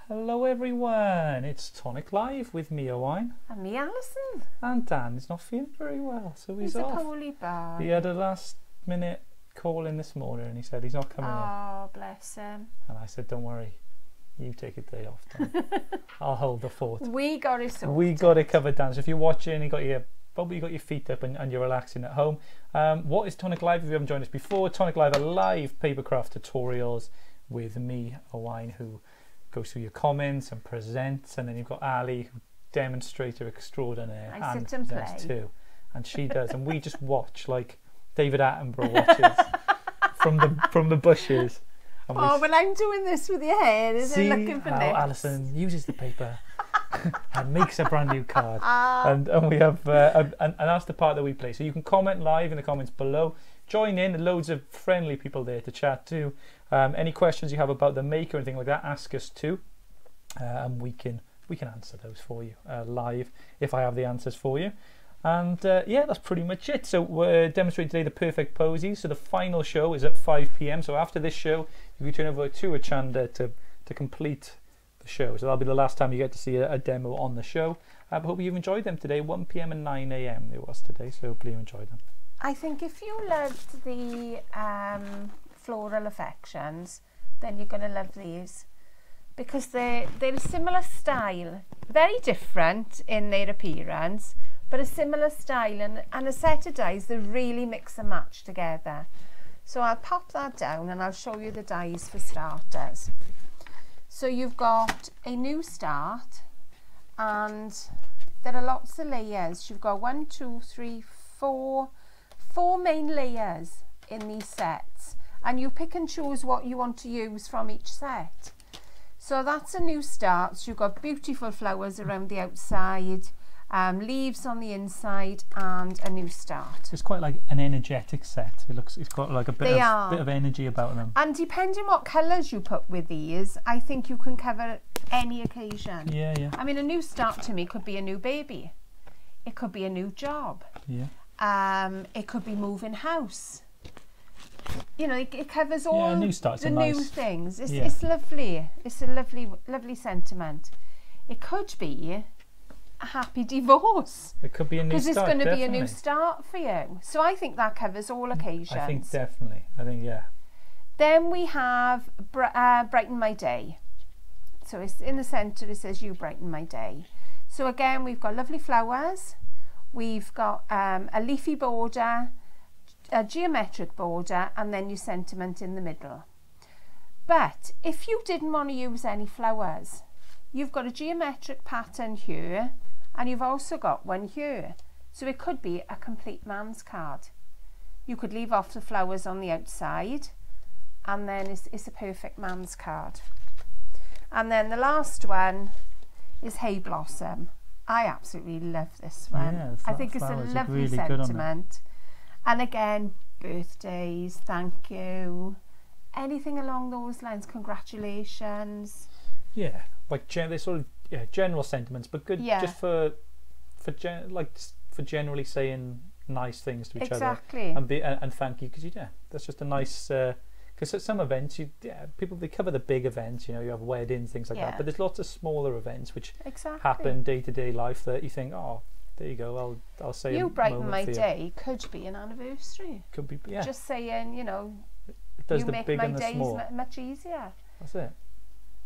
Hello everyone, it's Tonic Live with me, Owain. And me, Alison. And Dan is not feeling very well, so he's off. A poorly bad. He had a last minute call in this morning and he said he's not coming in. Oh, bless him. And I said, don't worry, you take a day off, Dan. I'll hold the fort. We got it sorted. We got it covered, Dan. So if you're watching, probably got your feet up and you're relaxing at home. What is Tonic Live? If you haven't joined us before, Tonic Live are live papercraft tutorials with me, Owain, who goes through your comments and presents, and then you've got Ali, demonstrator extraordinaire, I sit and play too, and she does, and we just watch like David Attenborough watches from the bushes. And when I'm doing this with your hair, is it looking for how nips? Alison uses the paper and makes a brand new card, and we have and that's the part that we play. So you can comment live in the comments below. Join in, loads of friendly people there to chat to. Any questions you have about the make or anything like that, ask us too, and we can answer those for you live if I have the answers for you. And yeah, that's pretty much it. So we're demonstrating today the perfect posies. So the final show is at 5 PM. So after this show, you can turn over to a Chanda to complete the show. So that'll be the last time you get to see a demo on the show. But hope you've enjoyed them today. 1 PM and 9 AM it was today. So hopefully you enjoyed them. I think if you loved the floral affections, then you're going to love these, because they're a similar style, very different in their appearance, but a similar style, and a set of dies that really mix and match together. So I'll pop that down and I'll show you the dies for starters. So you've got a new start, and there are lots of layers. You've got 1, 2, 3, 4 main layers in these sets, and you pick and choose what you want to use from each set. So that's a new start. So you've got beautiful flowers around the outside, leaves on the inside, and a new start. It's quite like an energetic set. It's got like a bit of energy about them. And depending what colours you put with these, I think you can cover any occasion. Yeah, yeah. I mean, a new start to me could be a new baby. It could be a new job. Yeah. It could be moving house. You know, it covers all new things. It's lovely. It's a lovely sentiment. It could be a happy divorce. It could be a new start. Because it's going to be a new start for you. So I think that covers all occasions. I think definitely. I think, yeah. Then we have Brighten My Day. So it's in the centre, it says You Brighten My Day. So again, we've got lovely flowers. We've got a leafy border, a geometric border, and then your sentiment in the middle. But if you didn't want to use any flowers, you've got a geometric pattern here, and you've also got one here. So it could be a complete man's card. You could leave off the flowers on the outside, and then it's a perfect man's card. And then the last one is Hay Blossom. I absolutely love this one. Yeah, I think it's a lovely really sentiment. And again, birthdays, thank you, anything along those lines, congratulations. Yeah, like they're sort of general sentiments, but good just for generally saying nice things to each other. And thank you, because that's just a nice. Because at some events, people, they cover the big events, you know, you have weddings, things like that. But there's lots of smaller events which happen day-to-day life that you think, oh, there you go, I'll say You Brighten My Day could be an anniversary. Could be, yeah. Just saying, you know, it does you the make big my and the days small. much easier. That's it.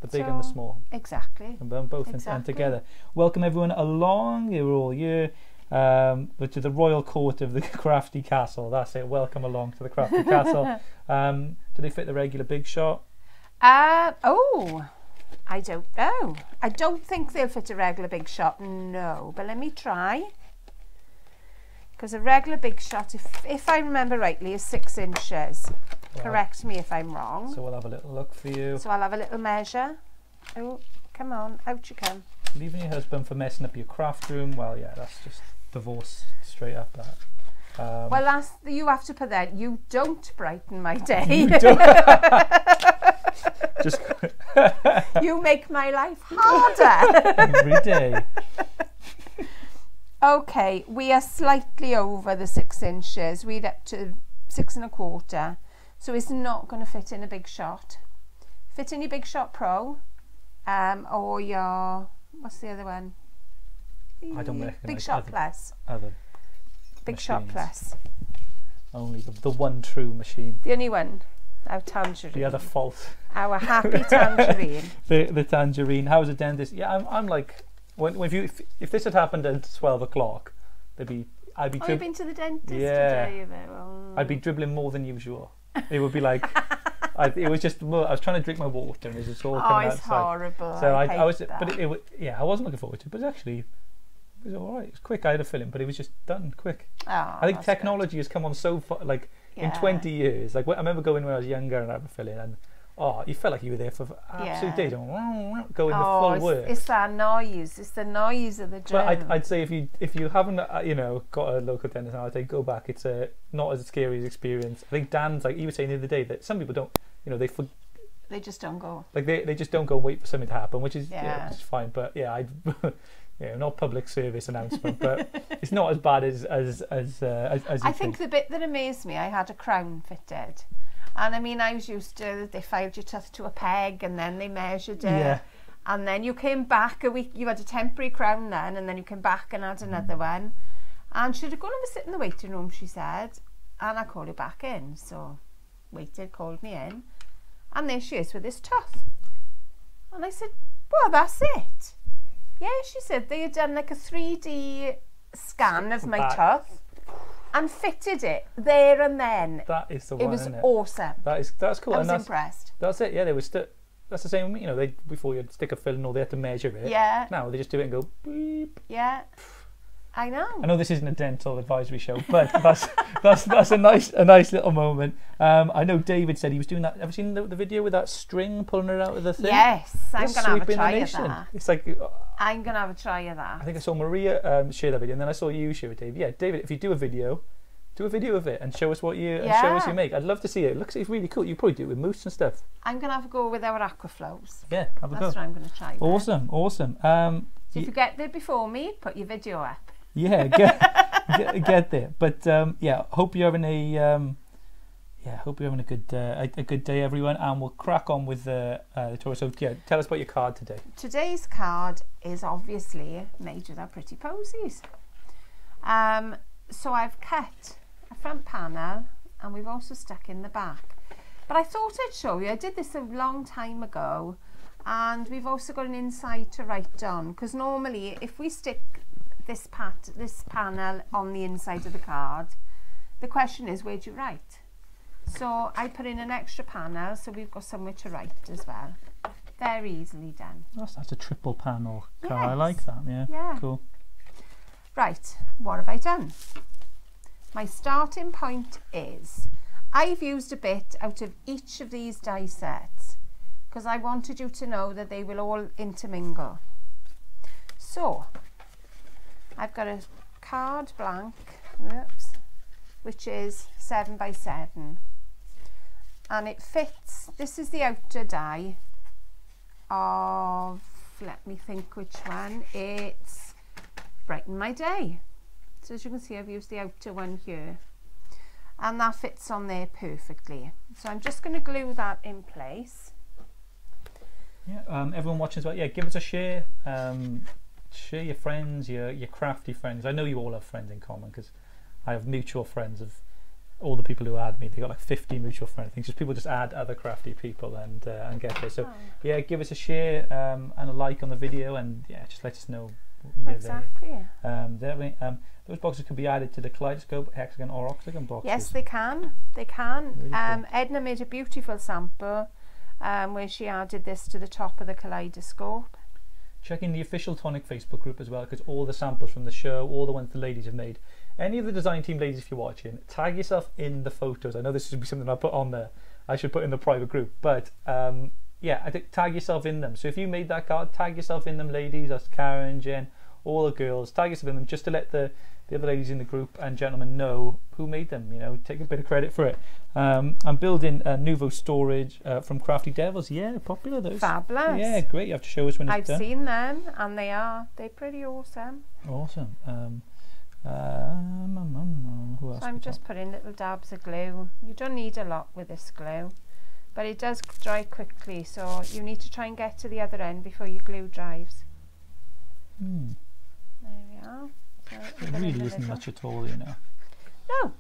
The big and the small. Exactly. And both and together. Welcome everyone along. You're all here. But to the royal court of the Crafty Castle. That's it. Welcome along to the Crafty Castle. Do they fit the regular big shot? Oh, I don't know. I don't think they'll fit a regular big shot. No, but let me try. Because a regular big shot, if I remember rightly, is 6 inches. Well, correct me if I'm wrong. So we'll have a little look for you. So I'll have a little measure. Oh, come on, out you come. Leaving your husband for messing up your craft room, well, yeah, that's just divorce straight up that. Well, you have to put that. You don't brighten my day. You don't. Just you make my life harder every day. Okay, we are slightly over the 6 inches. We're up to 6 1/4. So it's not going to fit in a big shot. Fit in your Big Shot Pro, or your, what's the other one? I don't recognise Big Shot Plus. Other Big Shot Plus. Only the one true machine. The only one. Our tangerine. The other fault. Our happy tangerine. the tangerine. How's a dentist? Yeah, I'm like, if this had happened at 12 o'clock, I'd be. You've been to the dentist today? Oh. I'd be dribbling more than usual. It would be like, it was just more, I was trying to drink my water and it was just all coming outside. It's horrible. So I was, that. But it yeah, I wasn't looking forward to it, but actually, it was all right. It was quick. I had a filling, but it was just done quick. Oh, I think technology has come on so far, like in 20 years. Like I remember going when I was younger and I had a filling, and you felt like you were there for absolute days, going the full work. It's that noise. It's the noise of the gym. But I'd say if you haven't got a local dentist, I'd say go back. It's not as scary as experience. I think Dan's like he was saying the other day that some people don't, they just don't go. Like they just don't go and wait for something to happen, which is which is fine. But not public service announcement, but it's not as bad as I think the bit that amazed me, I had a crown fitted. And I mean, I was used to, they filed your tooth to a peg and then they measured it. Yeah. And then you came back a week, you had a temporary crown then, and then you came back and had another one. And she'd have gone and sit in the waiting room, she said, and I called her back in. So waited, called me in, and there she is with this tooth. And I said, well, that's it. Yeah, she said they had done like a 3D scan of my tooth. And fitted it there and then. That is the one. It was isn't it? awesome. That's cool. I was impressed. That's it. Yeah, they was. That's the same. They before you'd stick a filling, or they had to measure it. Yeah. Now they just do it and go beep. Yeah. I know. I know this isn't a dental advisory show, but that's a nice little moment. I know David said he was doing that. Have you seen the video with that string pulling it out of the thing? Yes, I'm gonna have a try of that. It's like I'm gonna have a try of that. I think I saw Maria share that video, and then I saw you share it, David. Yeah, David, if you do a video of it and show us what you show us you make. I'd love to see it. It's really cool. You probably do it with mousse and stuff. I'm gonna have a go with our aquaflows. Yeah, have a go. That's what I'm gonna try. Awesome. So if you get there before me, put your video up. Yeah, get there. But hope you're having a good day, everyone, and we'll crack on with the tour. So tell us about your card today. Today's card is obviously made with our pretty posies. So I've cut a front panel and we've also stuck in the back. But I thought I'd show you. I did this a long time ago, and we've also got an inside to write on, because normally if we stick this panel on the inside of the card, the question is, where do you write? So I put in an extra panel, so we've got somewhere to write as well. Very easily done. That's a triple panel card. Yes. I like that. Yeah, cool. Right, what have I done? My starting point is, I've used a bit out of each of these die sets because I wanted you to know that they will all intermingle. So I've got a card blank, which is 7 by 7, and it fits. This is the outer die of, let me think which one. It's Brighten My Day. So as you can see, I've used the outer one here, and that fits on there perfectly. So I'm just going to glue that in place. Yeah, everyone watching as well, give us a share. Share your friends, your crafty friends. I know you all have friends in common, because I have mutual friends of all the people who add me. They got like 50 mutual friends. I think just people just add other crafty people and get there. So give us a share and a like on the video, and just let us know you're there. Those boxes can be added to the kaleidoscope, hexagon or octagon boxes. Yes, they can. They can. Really cool. Edna made a beautiful sample where she added this to the top of the kaleidoscope. Check in the official Tonic Facebook group as well, because all the samples from the show, all the ones the ladies have made, any of the design team ladies, if you're watching, tag yourself in the photos. I know this should be something I put on there. I should put in the private group, but I think tag yourself in them. So if you made that card, tag yourself in them, ladies. That's Karen, Jen, all the girls. Tag yourself in them just to let the other ladies in the group and gentlemen know who made them. Take a bit of credit for it. I'm building a Nuvo storage from Crafty Devils. Yeah, popular those. Fabulous. Yeah, great. You have to show us when it's done. I've seen them, and they're pretty awesome. Awesome. Who else? So I'm just putting little dabs of glue. You don't need a lot with this glue, but it does dry quickly, so you need to try and get to the other end before your glue dries. Hmm. There we are. So It really isn't much at all, you know. No,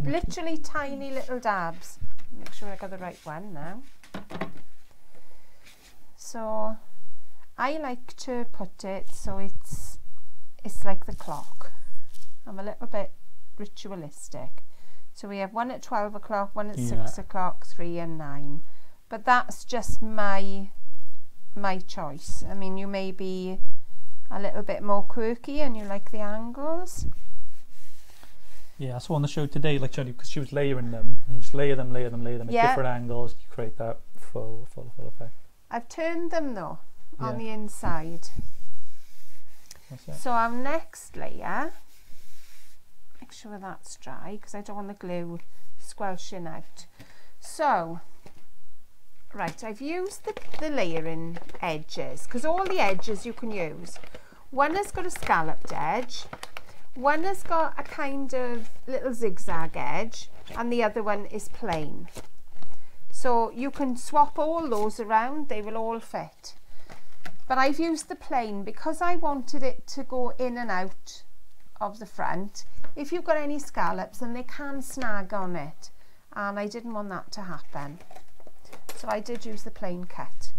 literally tiny little dabs. Make sure I got the right one now. So I like to put it so it's like the clock. I'm a little bit ritualistic. So we have one at 12 o'clock, one at 6 o'clock, 3 and 9. But that's just my choice. I mean, you may be a little bit more quirky and you like the angles. Yeah, I saw on the show today, like because she was layering them. And you just layer them at different angles. You create that full effect. I've turned them though on the inside. So our next layer, make sure that's dry because I don't want the glue squelching out. So, right, I've used the layering edges because all the edges you can use. One has got a scalloped edge, one has got a kind of little zigzag edge, and the other one is plain. So you can swap all those around, they will all fit. But I've used the plain because I wanted it to go in and out of the front. If you've got any scallops, then they can snag on it, and I didn't want that to happen. So I did use the plain cut.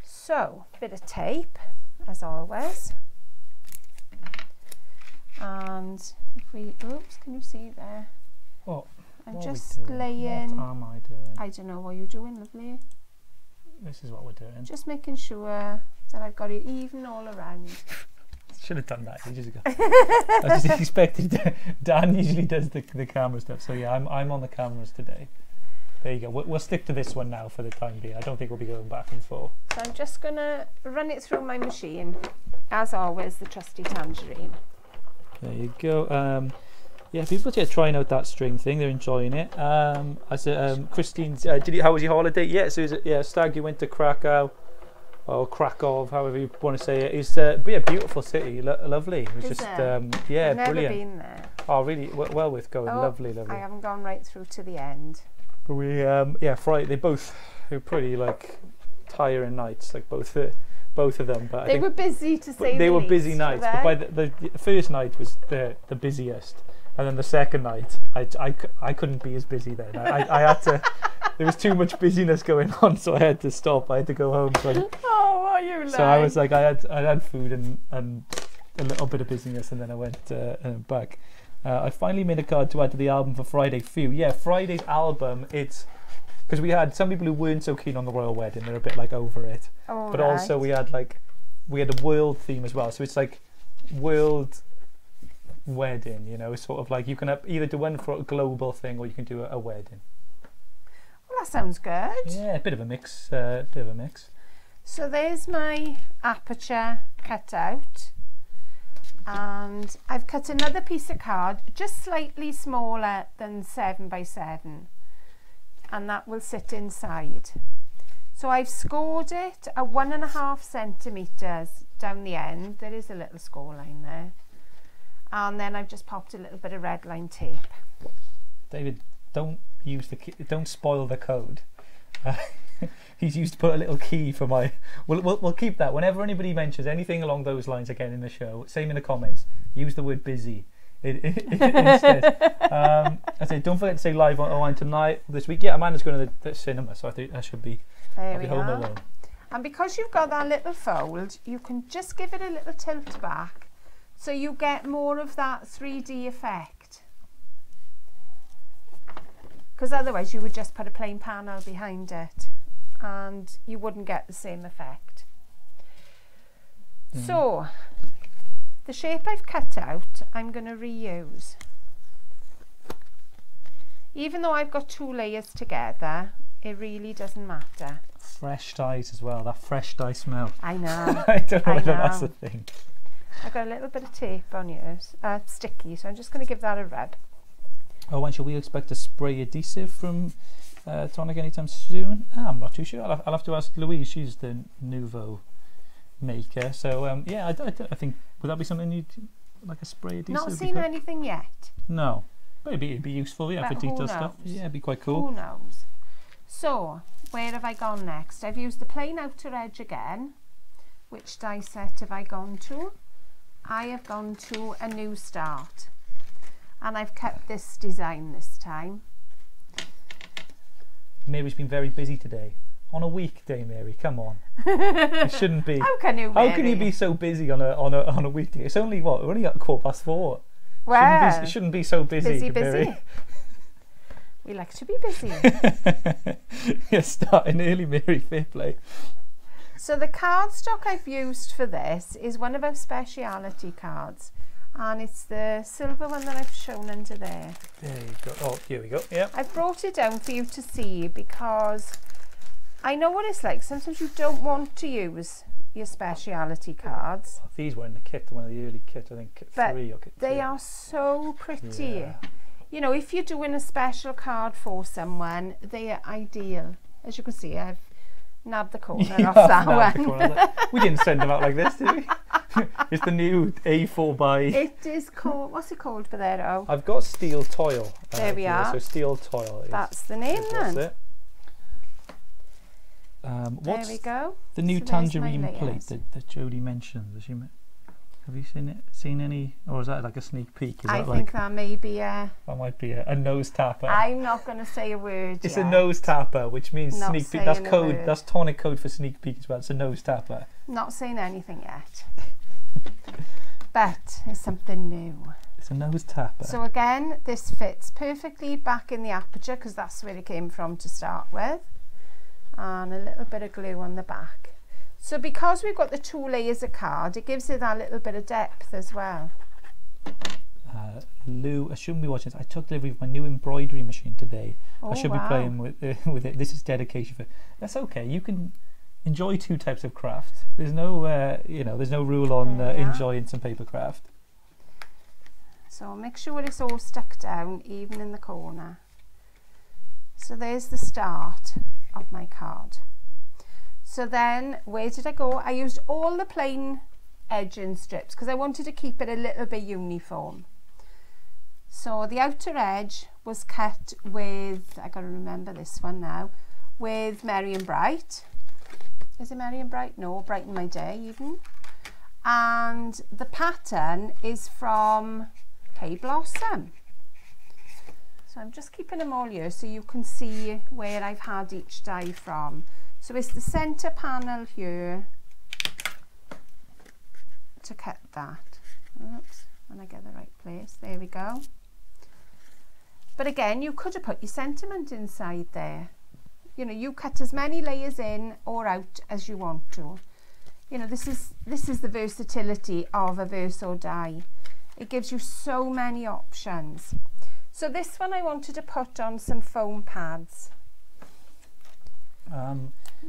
So, bit of tape, as always. And if we, oops, can you see there? What? I'm just laying. What am I doing? I don't know what you're doing, lovely. This is what we're doing. Just making sure that I've got it even all around. Should have done that ages ago. I just expected. Dan usually does the camera stuff, so yeah, I'm on the cameras today. There you go. We'll stick to this one now for the time being. I don't think we'll be going back and forth. So I'm just gonna run it through my machine, as always, the trusty tangerine. There you go. Yeah, people are trying out that string thing. They're enjoying it. I said, Christine's. How was your holiday? Yeah, so it was, Stag. You went to Krakow, or Krakow, however you want to say it. It's a beautiful city, lovely. It was Is just it? yeah, I've never brilliant. been there. Oh, really? Well worth going. Oh, Lovely. I haven't gone right through to the end. But we Friday. They were pretty like tiring nights, like both of them. But they were busy to say they the were least, busy nights. But by the first night was the busiest. And then the second night, I couldn't be as busy then. I had to. There was too much busyness going on, so I had to stop. I had to go home. Oh, what are you like? So I was like, I had food and a little bit of busyness, and then I went back. I finally made a card to add to the album for Friday. Yeah, Friday's album. It's because we had some people who weren't so keen on the royal wedding. They're a bit like over it. Oh, but right. also we had a world theme as well. So it's like world wedding, you know, sort of like you can either do one for a global thing or you can do a wedding. Well, that sounds good. Yeah, a bit of a mix. So there's my aperture cut out, and I've cut another piece of card just slightly smaller than 7 by 7, and that will sit inside. So I've scored it at 1.5 centimetres down the end. There is a little score line there. And then I've just popped a little bit of red line tape. David, don't spoil the code. He's used to put a little key for my. We'll keep that. Whenever anybody mentions anything along those lines again in the show, same in the comments. Use the word busy instead. I say don't forget to say live on tonight this week. Yeah, Amanda's going to the cinema, so I think I should be. I'll be home alone. And because you've got that little fold, you can just give it a little tilt back. So you get more of that 3D effect. Because otherwise you would just put a plain panel behind it and you wouldn't get the same effect. So the shape I've cut out, I'm going to reuse. Even though I've got 2 layers together, it really doesn't matter. Fresh dyes as well, that fresh dye smell. I know. I don't know whether that's the thing. I've got a little bit of tape on yours, sticky, so I'm just going to give that a rub. Oh, and shall we expect a spray adhesive from Tonic anytime soon? I'm not too sure. I'll have to ask Louise. She's the Nouveau maker. So yeah, I think would that be something you'd like, a spray adhesive? Not seen anything yet. No, maybe it'd be useful. Yeah, but for detailed stuff. Yeah, it'd be quite cool. Who knows? So, where have I gone next? I've used the plain outer edge again. Which die set have I gone to? I have gone to a New Start. And I've kept this design this time. Mary's been very busy today. On a weekday, Mary, come on. It shouldn't be. How can you, Mary? How can you be so busy on a weekday? It's only what? We're only at 4:15. Well, it shouldn't be so busy. Busy. We like to be busy. You're starting early, Mary. Fair play. So the cardstock I've used for this is one of our speciality cards, and it's the silver one that I've shown under there. There you go. Oh, here we go. Yeah. I've brought it down for you to see because I know what it's like. Sometimes you don't want to use your speciality cards. Oh, these were in the kit, one of the early kit, I think, kit 3 or kit 2. They are so pretty. Yeah. You know, if you're doing a special card for someone, they are ideal. As you can see, I've nabbed the corner off that one. We didn't send them out like this, did we? It's the new A4 by... It is called, what's it called for there? Oh, I've got steel toil. There we are. So steel toil is... That's the name then. It. There we go. The new So tangerine plate that Jodie mentioned? Have you seen any, or is that like a sneak peek? I think that may be a... That might be a nose tapper. I'm not going to say a word It's yet. a nose tapper, which means Not sneak peek. That's saying a code. word. That's tonic code for sneak peek as well. It's a nose tapper. Not saying anything yet. But it's something new. It's a nose tapper. So again, this fits perfectly back in the aperture because that's where it came from to start with. And a little bit of glue on the back. So because we've got the 2 layers of card, it gives it that little bit of depth as well. Lou, I shouldn't be watching this. I took delivery of my new embroidery machine today. Oh, I should be playing with it. This is dedication for. That's okay. You can enjoy 2 types of craft. There's no, there's no rule on enjoying some paper craft. So make sure it's all stuck down, even in the corner. So there's the start of my card. So then, where did I go? I used all the plain edging strips because I wanted to keep it a little bit uniform. So the outer edge was cut with, I got to remember this one now, with Merry and Bright. Is it Merry and Bright? No, Brighten My Day even. And the pattern is from Hay Blossom. So I'm just keeping them all here so you can see where I've had each die from. So it's the centre panel here to cut that. Oops, when I get the right place. There we go. But again, you could have put your sentiment inside there. You know, you cut as many layers in or out as you want to. You know, this is the versatility of a Verso die. It gives you so many options. So this one I wanted to put on some foam pads.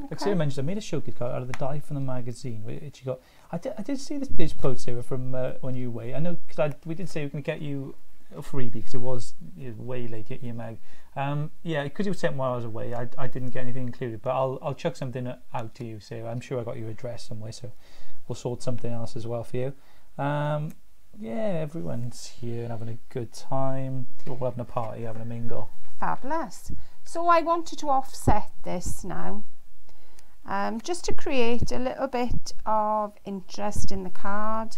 Like Sarah mentioned, I made a showcase card out of the die from the magazine. Which you got. I did see this post, Sarah, from when you were away. I know because we did say we can get you a freebie because it was way late to get your mag. Yeah, because you were sent while I was away, I didn't get anything included. But I'll chuck something out to you, Sarah. I'm sure I got your address somewhere, so we'll sort something else as well for you. Yeah, everyone's here and having a good time. We're all having a party, having a mingle. Fabulous. So I wanted to offset this now. Just to create a little bit of interest in the card.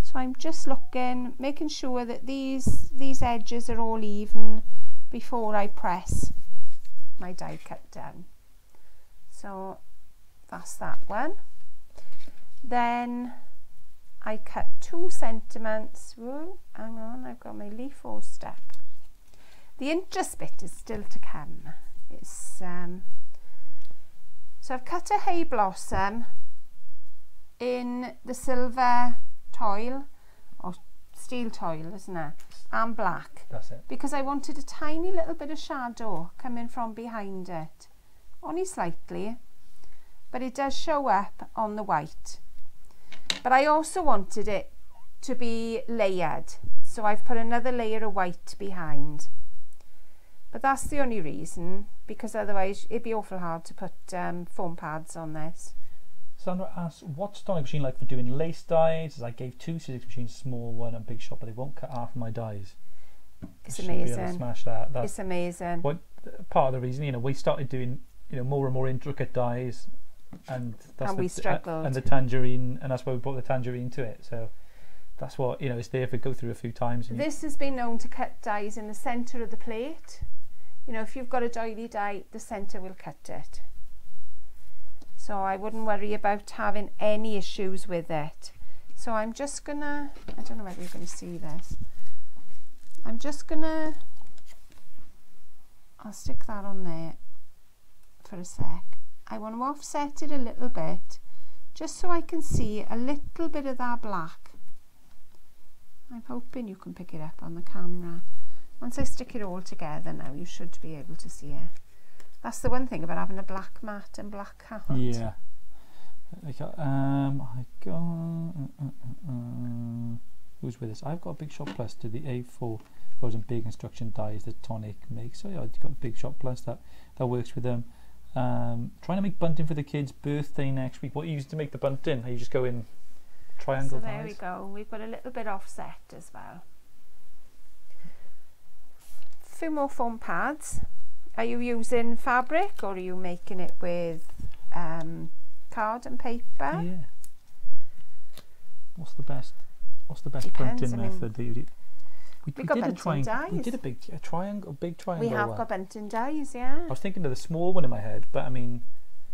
So I'm just looking, making sure that these edges are all even before I press my die cut down. So that's that one. Then I cut 2 sentiments. Whoa, hang on, I've got my leaf all stuck. The interest bit is still to come. It's so I've cut a Hay Blossom in the silver toil, or steel toil, isn't it? And black. That's it. Because I wanted a tiny little bit of shadow coming from behind it. Only slightly. But it does show up on the white. But I also wanted it to be layered. So I've put another layer of white behind. But that's the only reason, because otherwise it'd be awful hard to put foam pads on this. Sandra asks, what's Tonic machine like for doing lace dies? As I gave 2 scissors machines, small one and big shot, but they won't cut half of my dies. It's Should be able to amazing. smash that. It's amazing. What part of the reason, you know, we started doing, you know, more and more intricate dies, and that's we struggled. And the tangerine, and that's why we brought the tangerine to it. So that's what, you know, it's there if we go through a few times. And this has been known to cut dies in the centre of the plate. You know, if you've got a doily die, the centre will cut it. So I wouldn't worry about having any issues with it. So I'm just gonna, I don't know whether you're gonna see this. I'm just gonna, I'll stick that on there for a sec. I want to offset it a little bit, just so I can see a little bit of that black. I'm hoping you can pick it up on the camera. Once I stick it all together now, you should be able to see it. That's the one thing about having a black mat and black card. Yeah. Who's with us? I've got a Big Shot Plus to the A4 frozen big instruction dies that Tonic makes. So yeah, I've got a Big Shot Plus that works with them. Trying to make bunting for the kids' birthday next week. What you used to make the bunting? Are you just go in triangle So there dies? we go. We've got a little bit offset as well. A few more foam pads. Are you using fabric or are you making it with card and paper? Yeah. What's the best Depends, bunting method that you do? We got did a bunting triangle. dies. We did a big triangle. We have got bunting dies, yeah. I was thinking of the small one in my head, but I mean,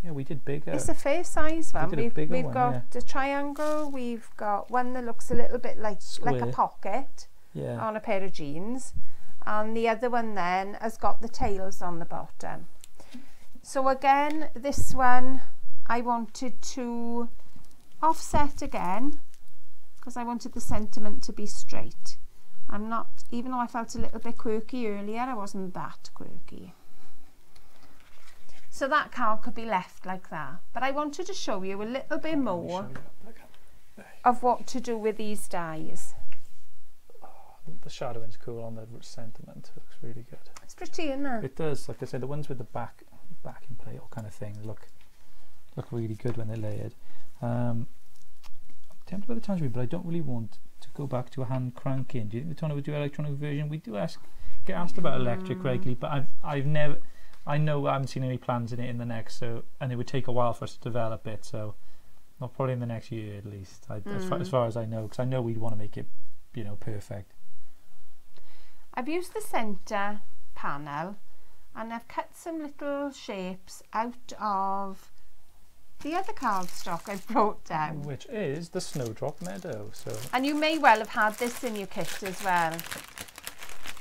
yeah, we did bigger. It's a fair size one. We've got yeah. the triangle. We've got one that looks a little bit like a pocket on a pair of jeans. And the other one then has got the tails on the bottom. So again, this one I wanted to offset again because I wanted the sentiment to be straight. I'm not, even though I felt a little bit quirky earlier, I wasn't that quirky. So that card could be left like that. But I wanted to show you a little bit more of what to do with these dies. The shadowing's cool on the sentiment. It looks really good. It's pretty, isn't it? It does. Like I said, the ones with the backing plate or kind of thing look really good when they're layered. I'm tempted by the tangerine, but I don't really want to go back to a hand cranking. Do you think the Tonic would do electronic version? We do get asked about electric regularly, but I haven't seen any plans in it in the next. So, and it would take a while for us to develop it. So, not probably in the next year at least. As far as I know, because I know we'd want to make it, you know, perfect. I've used the centre panel and I've cut some little shapes out of the other cardstock I've brought down. Which is the Snowdrop Meadow. So. And you may well have had this in your kit as well.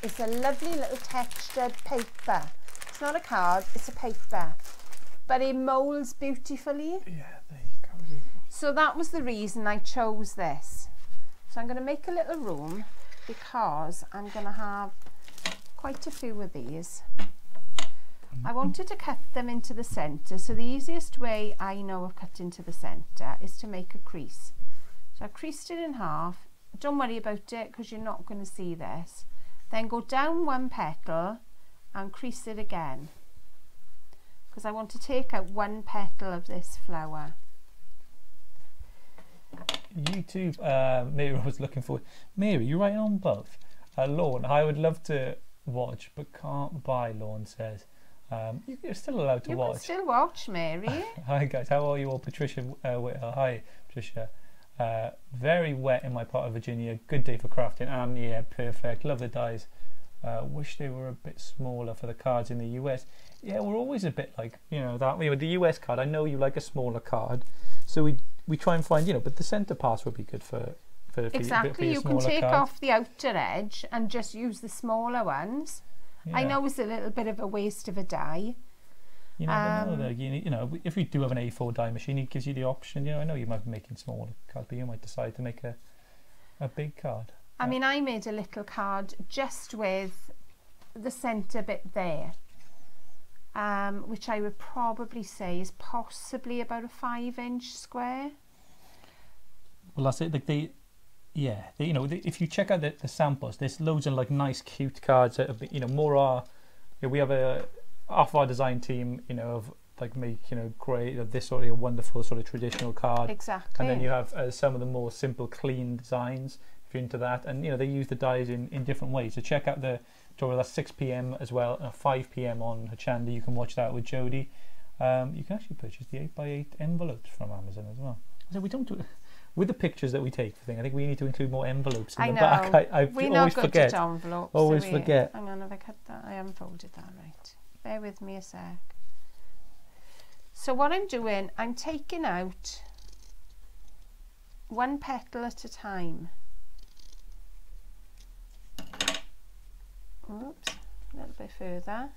It's a lovely little textured paper. It's not a card, it's a paper. But it moulds beautifully. Yeah, there you go. So that was the reason I chose this. So I'm going to make a little room because I'm going to have quite a few of these. I wanted to cut them into the centre, so the easiest way I know of cutting to the centre is to make a crease. So I creased it in half. Don't worry about it because you're not going to see this. Then go down one petal and crease it again because I want to take out one petal of this flower. YouTube, Mary was looking forward. Mary, you're writing on both. Lorne, I would love to watch but can't buy, Lorne says. You're still allowed to watch. You can still watch, Mary. Hi guys, how are you all? Patricia, hi Patricia. Very wet in my part of Virginia. Good day for crafting. Yeah, perfect. Love the dies. Wish they were a bit smaller for the cards in the US. Yeah, we're always a bit like, you know, that way with the US card. I know you like a smaller card, so we try and find, you know, but the centre pass would be good for exactly. You can take off the outer edge and just use the smaller ones. Yeah. I know it's a little bit of a waste of a die. You never know though. You know, if you do have an A4 die machine, it gives you the option. You know, I know you might be making smaller cards, but you might decide to make a big card. I mean, I made a little card just with the centre bit there, which I would probably say is possibly about a 5-inch square. Well, that's it. Like you know, if you check out the samples, there's loads of like nice, cute cards that have, you know, more are. You know, we have half our design team, you know, of like make, you know, great this sort of wonderful sort of traditional card. Exactly. And then you have some of the more simple, clean designs if you're into that. And you know, they use the dies in different ways. So check out the That's 6 p.m. as well, 5 p.m. on her channel. You can watch that with Jodie. You can actually purchase the 8x8 envelopes from Amazon as well. So we don't do it with the pictures that we take for things. I think we need to include more envelopes in the back. I always forget. We're not good at envelopes. Always forget. Hang on, have I cut that? I haven't folded that right. Bear with me a sec. So what I'm doing, I'm taking out one petal at a time. Oops, a little bit further.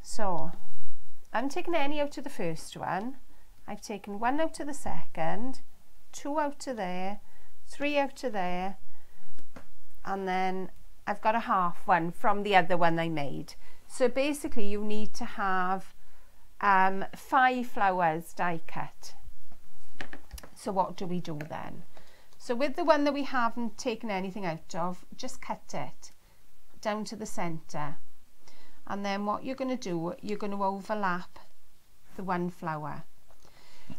So I'm taking any out of the first one. I've taken one out of the second, 2 out of there, 3 out of there, and then I've got a half one from the other one I made. So basically you need to have 5 flowers die cut. So what do we do then? So with the one that we haven't taken anything out of, just cut it down to the centre. And then what you're going to do, you're going to overlap the one flower.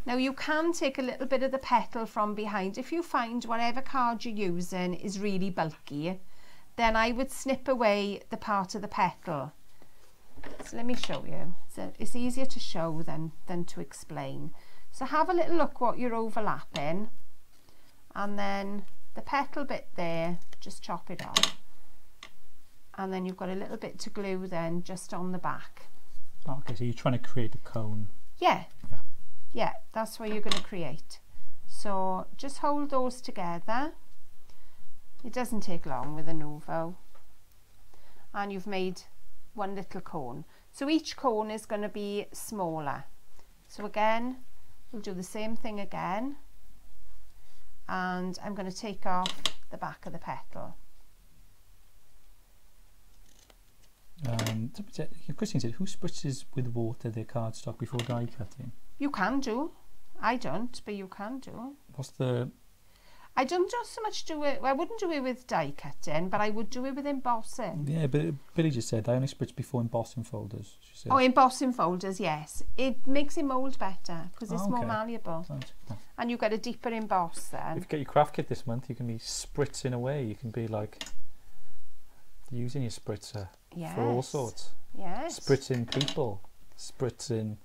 Now you can take a little bit of the petal from behind. If you find whatever card you're using is really bulky, then I would snip away the part of the petal. So let me show you. So it's easier to show than to explain. So have a little look what you're overlapping, and then the petal bit there, just chop it off. And then you've got a little bit to glue then just on the back. Okay, so you're trying to create a cone. Yeah. Yeah, that's what you're going to create. So just hold those together. It doesn't take long with a Nuvo. And you've made one little cone. So each cone is going to be smaller. So again, we'll do the same thing again. And I'm going to take off the back of the petal. Christine said, who spritzes with water their cardstock before die cutting? You can do. I don't, but you can do. What's the... I don't just so much do it, I wouldn't do it with die cutting, but I would do it with embossing. Yeah, but Billy just said, I only spritz before embossing folders. She said. Oh, embossing folders, yes. It makes it mould better, because it's more malleable. And you get a deeper emboss then. If you get your craft kit this month, you can be spritzing away. You can be like, using your spritzer for all sorts. Yes. Spritzing people, spritzing...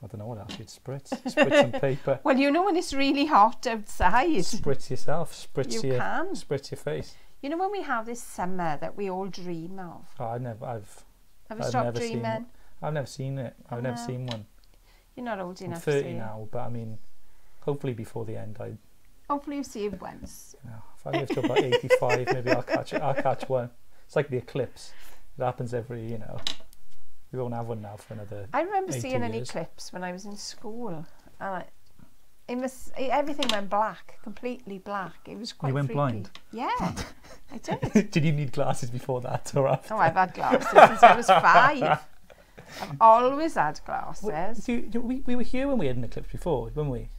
I don't know what else you'd spritz. Spritz some paper. Well, you know when it's really hot outside. Spritz yourself. Spritz Spritz your face. You know when we have this summer that we all dream of? Oh, Have you stopped dreaming? I've never seen it. I've never seen one. You're not old enough I'm 30 to see now, but I mean, hopefully before the end, hopefully you see it once. You know, if I live to about 85, maybe I'll catch one. It's like the eclipse. It happens every, you know. We won't have one now for another. I remember seeing an years. eclipse when I was in school, and everything went black, completely black. It was quite. You went freaky. blind. Yeah, I did. Did you need glasses before that or after? Oh, I've had glasses since I was 5. I've always had glasses. We were here when we had an eclipse before, weren't we?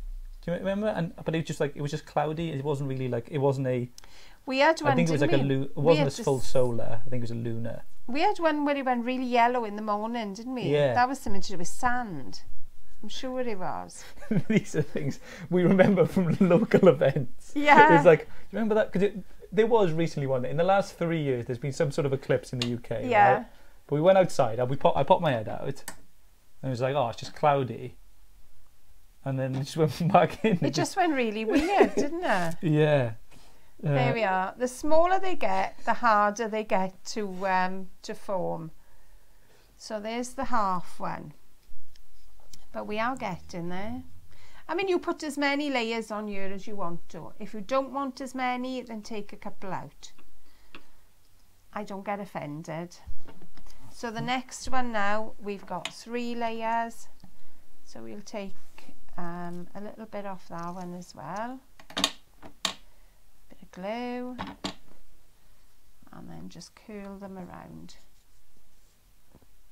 Do you remember? But it was just cloudy. It wasn't really like, it wasn't a. We had one. I think it was like it wasn't a full solar. I think it was a lunar. We had one where it went really yellow in the morning, didn't we? Yeah. That was something to do with sand. I'm sure it was. These are things we remember from local events. Yeah. It's like, do you remember that? Because there was recently one. In the last 3 years, there's been some sort of eclipse in the UK. Yeah. Right? But we went outside. I popped my head out. And it was like, oh, it's just cloudy. And then it just went back in. It just went really weird, didn't it? Yeah. There we are. The smaller they get, the harder they get to form. So there's the half one. But we are getting there. I mean, you put as many layers on here as you want to. If you don't want as many, then take a couple out. I don't get offended. So the next one now, we've got 3 layers. So we'll take a little bit off that one as well. Glue, and then just curl them around.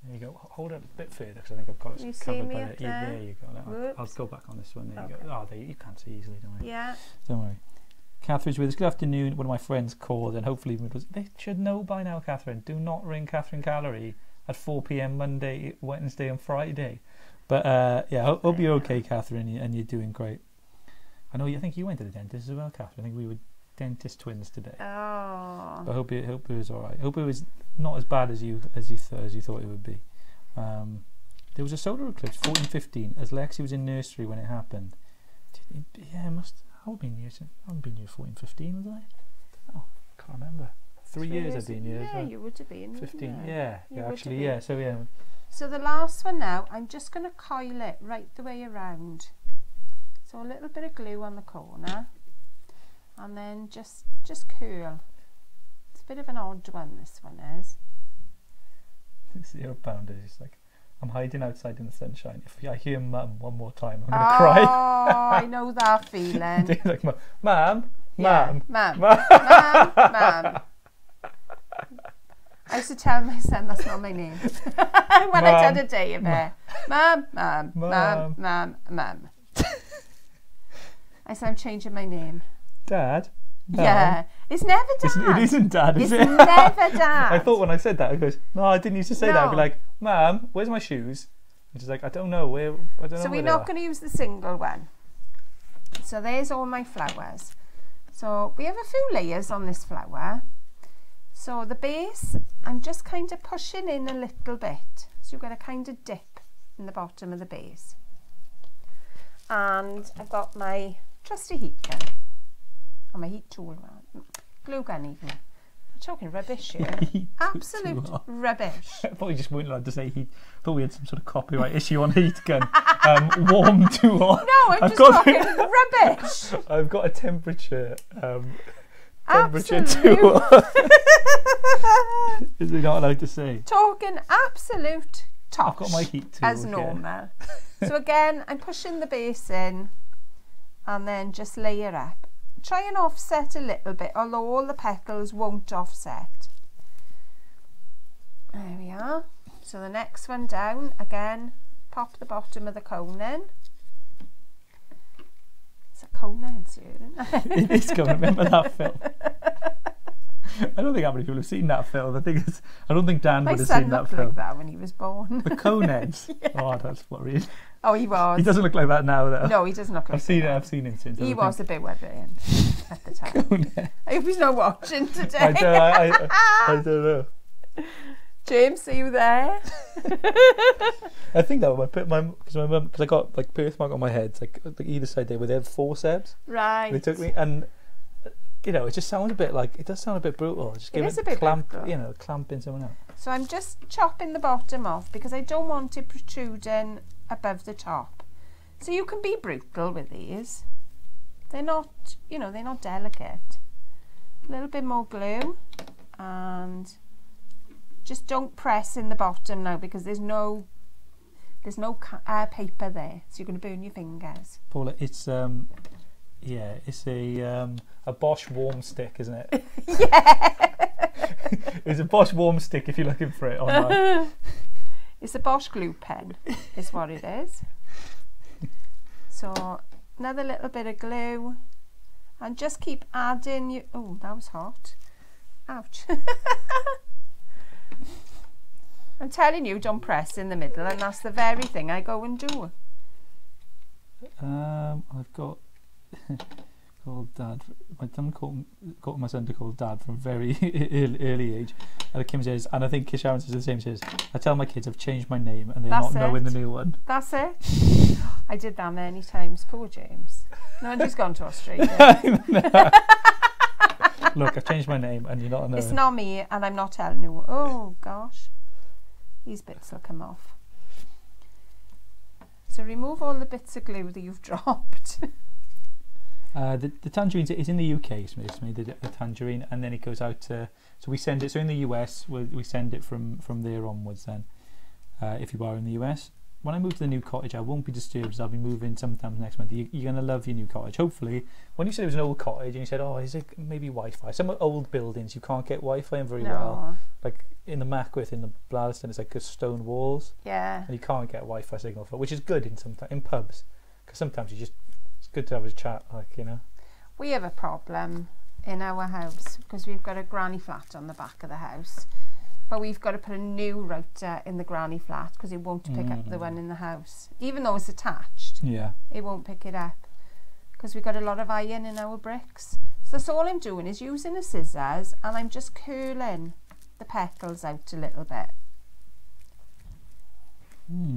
There you go. Hold it a bit further because I think I've got it covered by it. Yeah, there you go. I'll go back on this one. There you go. Oh, there you can't see easily, don't worry. Yeah. Don't worry. Catherine's with us. Good afternoon. One of my friends called, and hopefully they should know by now, Catherine. Do not ring Catherine Gallery at 4 p.m. Monday, Wednesday, and Friday. But yeah, hope you're okay, Catherine, and you're doing great. I think you went to the dentist as well, Catherine. I think we would. dentist twins today. Oh. But I hope it was all right. I hope it was not as bad as you thought it would be. There was a solar eclipse, 1415, as Lexi was in nursery when it happened. Yeah, it must. I haven't been here 1415, was I? Oh, can't remember. 3 years I've been here. Yeah, you would have been. 15. Yeah, actually, yeah. So yeah. So the last one now, I'm just going to coil it right the way around. So a little bit of glue on the corner, and then just curl. It's a bit of an odd one, this one is. 0 pounders. It's like, I'm hiding outside in the sunshine. If I hear Mum one more time, I'm going to cry. Oh, I know that feeling. Like, Mum. I used to tell my son that's not my name. When I did a day of it. Mum. I said, I'm changing my name. Dad? No. Yeah. It's never Dad. It isn't Dad, is it? It's never Dad. I thought when I said that, I goes, no, I didn't used to say that. I'd be like, Mum, where's my shoes? And she's like, I don't know. So we're not going to use the single one. So there's all my flowers. So we have a few layers on this flower. So the base, I'm just kind of pushing in a little bit. So you've got a kind of dip in the bottom of the base. And I've got my trusty heat gun. Or my heat tool, glue gun even. I'm talking rubbish here. Absolute rubbish. I thought you just weren't allowed to say heat. I thought we had some sort of copyright issue on heat gun. Warm tool. No, I'm just talking rubbish. I've got a temperature tool. Is he not allowed to say? Talking absolute tosh. I've got my heat tool. As normal. So again, I'm pushing the base in and then just layer up. Try and offset a little bit, although all the petals won't offset. There we are. So the next one down, again, pop the bottom of the cone in. It's a cone head here, isn't it? It is cone. Remember that film? I don't think how many people have seen that film. The thing is, I don't think Dan would have seen that film. My son looked like that when he was born. The coneheads. Yeah. Oh, that's worrying. Oh, he was. He doesn't look like that now, though. No, he doesn't look like that. I've seen him since. He was a bit worrying at the time. Conehead. I hope he's not watching today. I don't know. James, are you there? I think that because my mum, because I got like birthmark on my head, like either side there, where they had forceps. Right. They took me, and you know, it just sounds a bit like, it does sound a bit brutal. Just give it a clamp, brutal. You know, clamping someone else. So I'm just chopping the bottom off because I don't want it protruding above the top. So you can be brutal with these. They're not, you know, they're not delicate. A little bit more glue, and just don't press in the bottom now because there's no paper there, so you're going to burn your fingers. Paula, it's yeah, it's a Bosch warm stick, isn't it? Yeah. It's a Bosch warm stick if you're looking for it online. It's a Bosch glue pen, is what it is. So another little bit of glue, and just keep adding you. Oh, that was hot. Ouch. I'm telling you, don't press in the middle, and that's the very thing I go and do. I've got called Dad. My son got my son to call Dad from a very early age. And Kim says, and I think Sharon says the same. Says, I tell my kids I've changed my name, and they're not knowing the new one. That's it. I did that many times. Poor James. No, he's gone to Australia. Look, I've changed my name, and you're not knowing. It's not me, and I'm not telling you. Oh gosh, these bits will come off. So remove all the bits of glue that you've dropped. The tangerine is in the UK, it's made the tangerine, and then it goes out to, so we send it, so in the US we send it from there onwards then, if you are in the US. When I move to the new cottage, I won't be disturbed as I'll be moving sometime next month. You're going to love your new cottage, hopefully. When you said it was an old cottage and you said, oh, is it maybe Wi-Fi? Some old buildings you can't get Wi-Fi in very well. Like in the Mackworth, in the Bladderston, it's like stone walls. Yeah. And you can't get Wi-Fi signal for, which is good in pubs, because sometimes it's good to have a chat, like, you know. We have a problem in our house because we've got a granny flat on the back of the house, but we've got to put a new router in the granny flat because it won't pick up the one in the house. Even though it's attached, yeah, it won't pick it up because we've got a lot of iron in our bricks. So that's all I'm doing is using the scissors, and I'm just curling the petals out a little bit.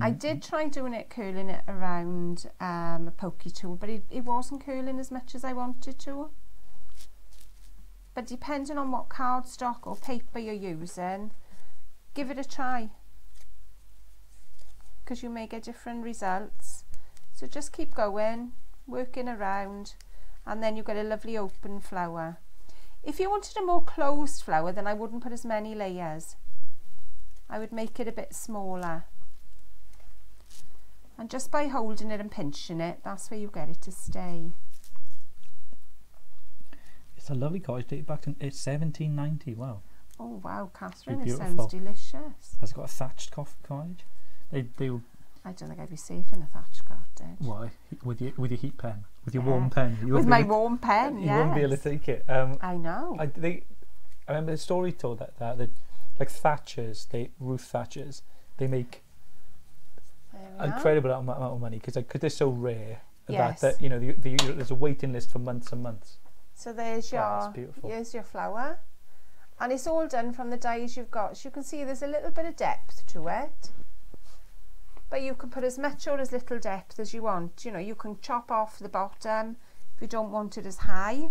I did try doing it, curling it around a pokey tool, but it wasn't curling as much as I wanted to. But depending on what cardstock or paper you're using, give it a try, because you may get different results. So just keep going, working around, and then you get a lovely open flower. If you wanted a more closed flower, then I wouldn't put as many layers. I would make it a bit smaller. And just by holding it and pinching it, that's where you get it to stay. It's a lovely cottage, dated back to 1790. Wow. Oh wow, Catherine, it sounds delicious. Has it got a thatched cottage? They were, I don't think I'd be safe in a thatched cottage. Why? With your heat pen, with your warm pen. With my warm pen, yes. You wouldn't be able to take it. I know. I remember the story told that like thatchers, roof thatchers, they make incredible amount of money because they're so rare. Yes. That you know there's a waiting list for months and months. So there's here's your flower, and it's all done from the dies you've got. So you can see there's a little bit of depth to it, but you can put as much or as little depth as you want. You know, you can chop off the bottom if you don't want it as high.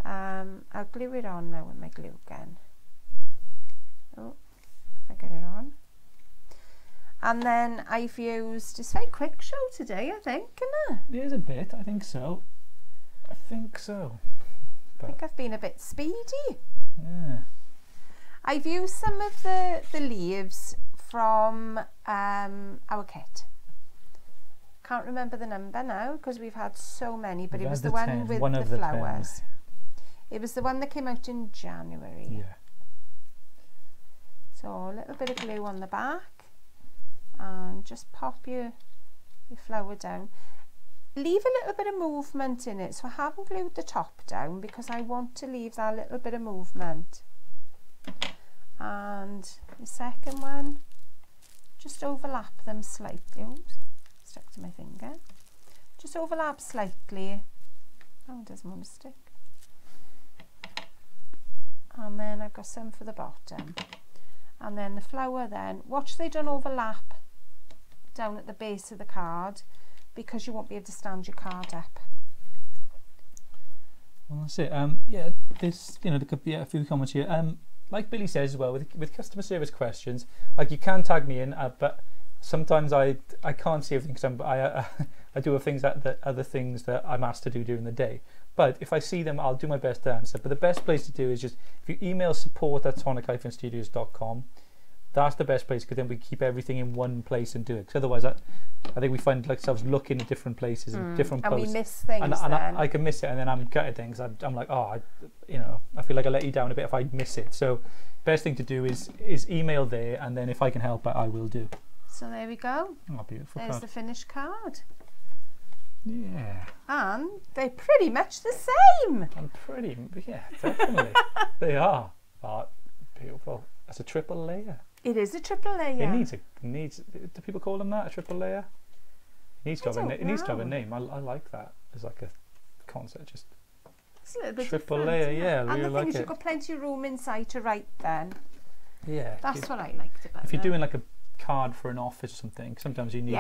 I'll glue it on now with my glue gun. Oh, if I get it on. And then I've used, it's a very quick show today, I think, isn't it? It is a bit, I think so. I think I've been a bit speedy. Yeah. I've used some of the leaves from our kit. Can't remember the number now because we've had so many, but it was the one with the flowers. It was the one that came out in January. Yeah. So a little bit of glue on the back and just pop your flower down. Leave a little bit of movement in it. So I haven't glued the top down because I want to leave that little bit of movement. And the second one, just overlap them slightly. Oops, stuck to my finger. Just overlap slightly. Oh, it doesn't want to stick. And then I've got some for the bottom. And then the flower then, watch they don't overlap down at the base of the card, because you won't be able to stand your card up. Well, that's it. Yeah, this, you know, there could be a few comments here. Like Billy says as well, with customer service questions, like you can tag me in, but sometimes I can't see everything because I do other things that I'm asked to do during the day. But if I see them, I'll do my best to answer. But the best place to do is just if you email support@tonic-studios.com. That's the best place, because then we keep everything in one place and do it. Because otherwise, I think we find ourselves looking at different places and different posts. And we miss things. And I can miss it, and then I'm gutted things. I'm like, oh, I feel like I let you down a bit if I miss it. So, best thing to do is email there, and then if I can help, I will do. So there we go. Oh, beautiful. There's the finished card. Yeah. And they're pretty much the same. Yeah, definitely. They are. Oh, beautiful. That's a triple layer. It is a triple layer. It needs. Do people call them that? A triple layer? It needs to have a name. I like that as like a concept. Just it's a little bit triple layer. Yeah, and really the like thing is, it. you've got plenty of room inside to write. Then. Yeah. That's what I liked about it. If you're doing like a card for an office or something, sometimes you need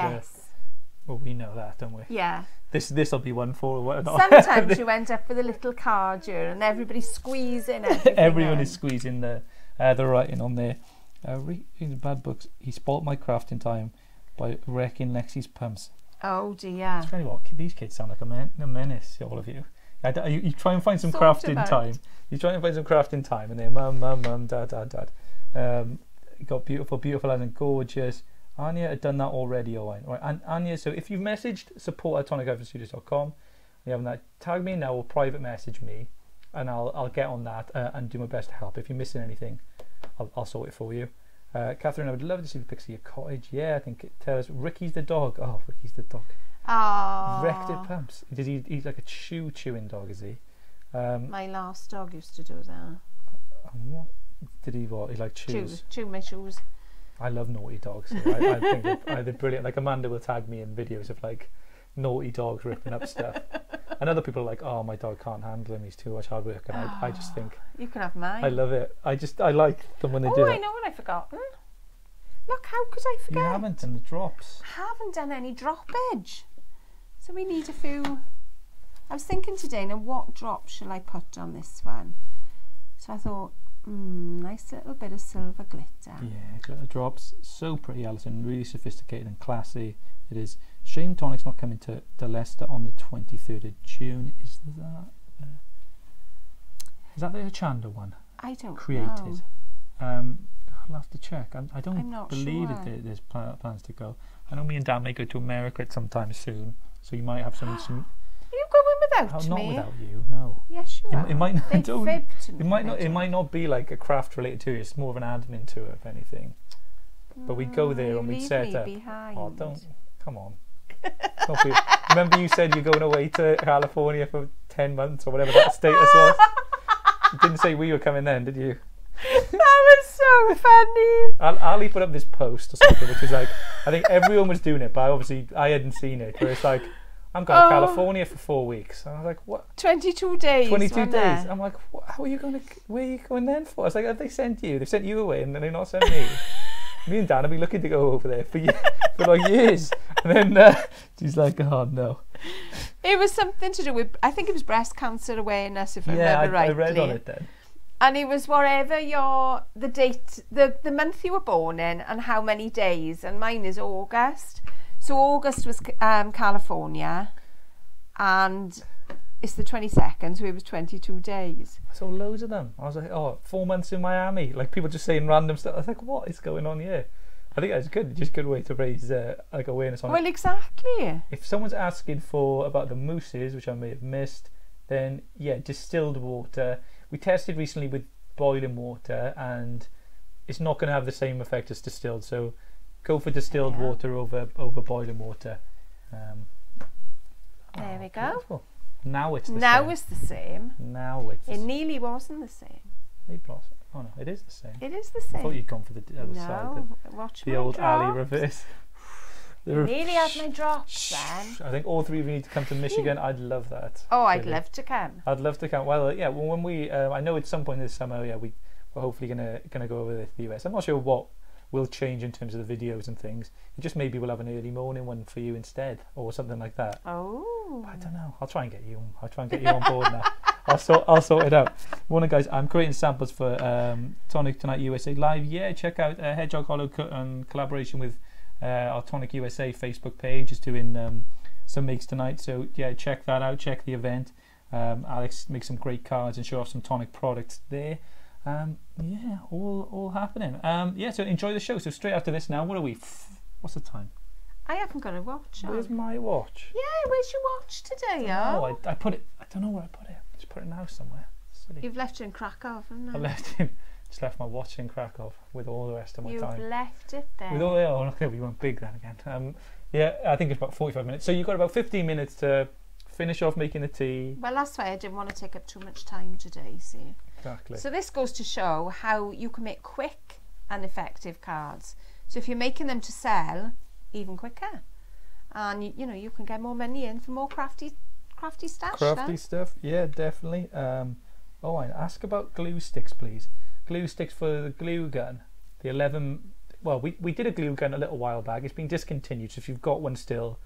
well, we know that, don't we? Yeah. This will be one for whatnot. Sometimes you end up with a little card here, and everybody's squeezing everything. Everyone is squeezing the writing on there. Reading the bad books, he spoilt my crafting time by wrecking Lexi's pumps. Oh dear. Tell you what, these kids sound like a menace, all of you. You try and find some crafting time. You try and find some crafting time, and then mum, dad. Got beautiful, and gorgeous. Anya had done that already, Owen. Right, and Anya, so if you've messaged support@tonic-studios.com, you haven't that, tag me now or private message me, and I'll get on that and do my best to help. If you're missing anything, I'll sort it for you. Catherine, I would love to see the picture of your cottage. Yeah, I think tell us. Ricky's the dog. Oh, Ricky's the dog. Oh. Wrecked it pumps. He's like a chewing dog, is he? My last dog used to do that. What did he? What he like chews? Chew my shoes. I love naughty dogs. So I think they're brilliant. Like Amanda will tag me in videos of like naughty dogs ripping up stuff. And other people are like, oh, my dog can't handle him, he's too much hard work. And I just think, you can have mine. I love it. I like them when they do Oh, that. I know what I've forgotten. Look, how could I forget? You haven't done the drops. I haven't done any droppage. So we need a few. I was thinking today, now what drop shall I put on this one? So I thought, nice little bit of silver glitter. Yeah, glitter drops. So pretty, Alison. Really sophisticated and classy. It is. Shame Tonic's not coming to Leicester on the 23rd of June. Is that the Chanda one? I don't created. know. I'll have to check. I don't I'm not believe sure. there's plans to go. I know me and Dan may go to America at some time soon, so you might have some. Are you going without not me? without you, no. Yes, you are. It might not. They fibbed to me. It might not be like a craft related to it. It's more of an admin tour, if anything. But we'd go there and we'd set up. Behind. Oh, don't! Come on. Don't be, remember you said you're going away to California for 10 months or whatever that status was. You didn't say we were coming then, did you? That was so funny. Ali put up this post or something, which was like, I think everyone was doing it, but obviously I hadn't seen it. Where it's like, I'm going to California for 4 weeks. And I was like, what? 22 days. 22 days. There? I'm like, how are you going to? Where are you going then for? I was like, have they sent you? They've sent you away, and then they've not sent me. Me and Dan have been looking to go over there for like years, and then she's like, "Oh no." It was something to do with, I think it was breast cancer awareness, if I remember rightly. I read on it then. And it was whatever the date, the month you were born in, and how many days. And mine is August, so August was California, and it's the 22nd, so it was 22 days. I saw loads of them. I was like, 4 months in Miami. Like people just saying random stuff. I was like, what is going on here? I think that's good. Just a good way to raise like awareness on it. Well, exactly. If someone's asking about the mousses, which I may have missed, then yeah, distilled water. We tested recently with boiling water, and it's not going to have the same effect as distilled. So go for distilled water over boiling water. There we go. Beautiful. Now it's the same. Now it's the same. Now it's the It same. nearly wasn't the same. Oh no, it is the same. It is the I same. thought you'd gone for the other side. No, watch The my old drops. alley reverse. Nearly had my drops then. I think all three of you need to come to Michigan. I'd love that. Oh, I'd really. love to come. I'd love to come. Well, yeah. Well, when we, I know at some point this summer, yeah, we're hopefully gonna go over to the US. I'm not sure what will change in terms of the videos and things. It just maybe we'll have an early morning one for you instead, or something like that. Oh. But I don't know. I'll try and get you on board now. I'll sort it out. Morning, guys. I'm creating samples for Tonic Tonight USA Live. Yeah, check out Hedgehog Hollow in collaboration with our Tonic USA Facebook page. Is doing some makes tonight. So yeah, check that out. Check the event. Alex makes some great cards and show off some Tonic products there. Yeah, all happening. Yeah, so enjoy the show. So straight after this now, what are we? What's the time? I haven't got a watch on. Where's my watch? Yeah, where's your watch today, Oh, I put it. I don't know where I put it. Just put it in the house somewhere. Silly. You've left it in Krakow, haven't you? I just left my watch in Krakow with all the rest of my time. You've left it there. With all okay, we went big then again. Yeah, I think it's about 45 minutes. So you've got about 15 minutes to finish off making the tea. Well, that's why I didn't want to take up too much time today, see. Exactly. So this goes to show how you can make quick and effective cards. So if you're making them to sell, even quicker. And you can get more money in for more crafty stuff. Crafty stuff, yeah, definitely. And ask about glue sticks, please. Glue sticks for the glue gun. The 11. Well, we did a glue gun a little while back. It's been discontinued. So if you've got one still,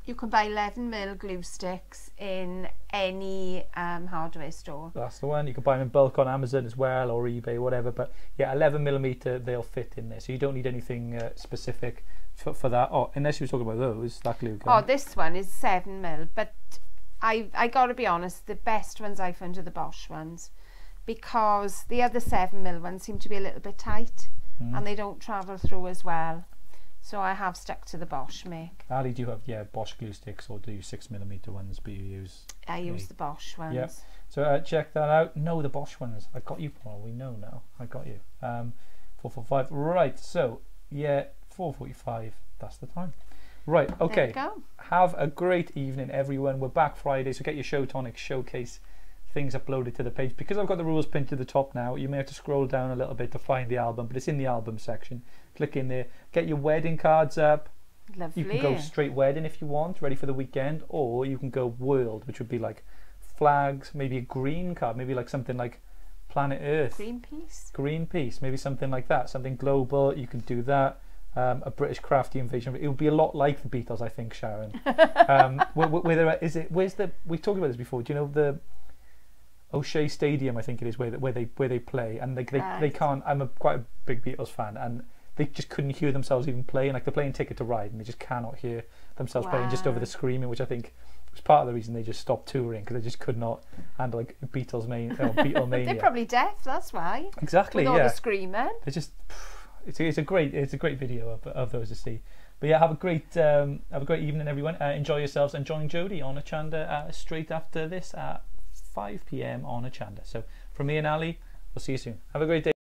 you can buy 11mm glue sticks in any hardware store. That's the one. You can buy them in bulk on Amazon as well, or eBay, whatever. But yeah, 11mm, they'll fit in there. So you don't need anything specific for that. Oh, unless you were talking about those, that glue gun. Oh, this one is 7mm, but I got to be honest, the best ones I found are the Bosch ones, because the other 7mm ones seem to be a little bit tight and they don't travel through as well. So I have stuck to the Bosch make. Ali, do you have Bosch glue sticks, or do you 6mm ones? But you use? I use the Bosch ones. Yeah. So check that out. No, the Bosch ones. I got you, Paul. We know now. I got you. 4:45. Right. So yeah, 4:45. That's the time. Right. Okay. There you go. Have a great evening, everyone. We're back Friday, so get your Show Tonic showcase things uploaded to the page. Because I've got the rules pinned to the top now, you may have to scroll down a little bit to find the album, but it's in the album section. Click in there, get your wedding cards up, Lovely. You can go straight wedding if you want, ready for the weekend, or you can go world, which would be like flags, maybe a green card, maybe like something like Planet Earth. Greenpeace, maybe something like that, something global. You can do that. A British crafty invasion. It would be a lot like the Beatles, I think, Sharon. We've talked about this before. Do you know the O'Shea Stadium? I think it is where they play, and they can't. I'm quite a big Beatles fan, and they just couldn't hear themselves even playing. Like they're playing Ticket to Ride, and they just cannot hear themselves playing just over the screaming, which I think was part of the reason they just stopped touring, because they just could not handle like Beatlemania. They're probably deaf. That's why. Exactly. With all the screaming. They just. It's a great video of those to see. But yeah, have a great evening, everyone. Enjoy yourselves, and join Jodie on Achanda straight after this at 5 p.m. on Achanda. So from me and Ali, we'll see you soon. Have a great day.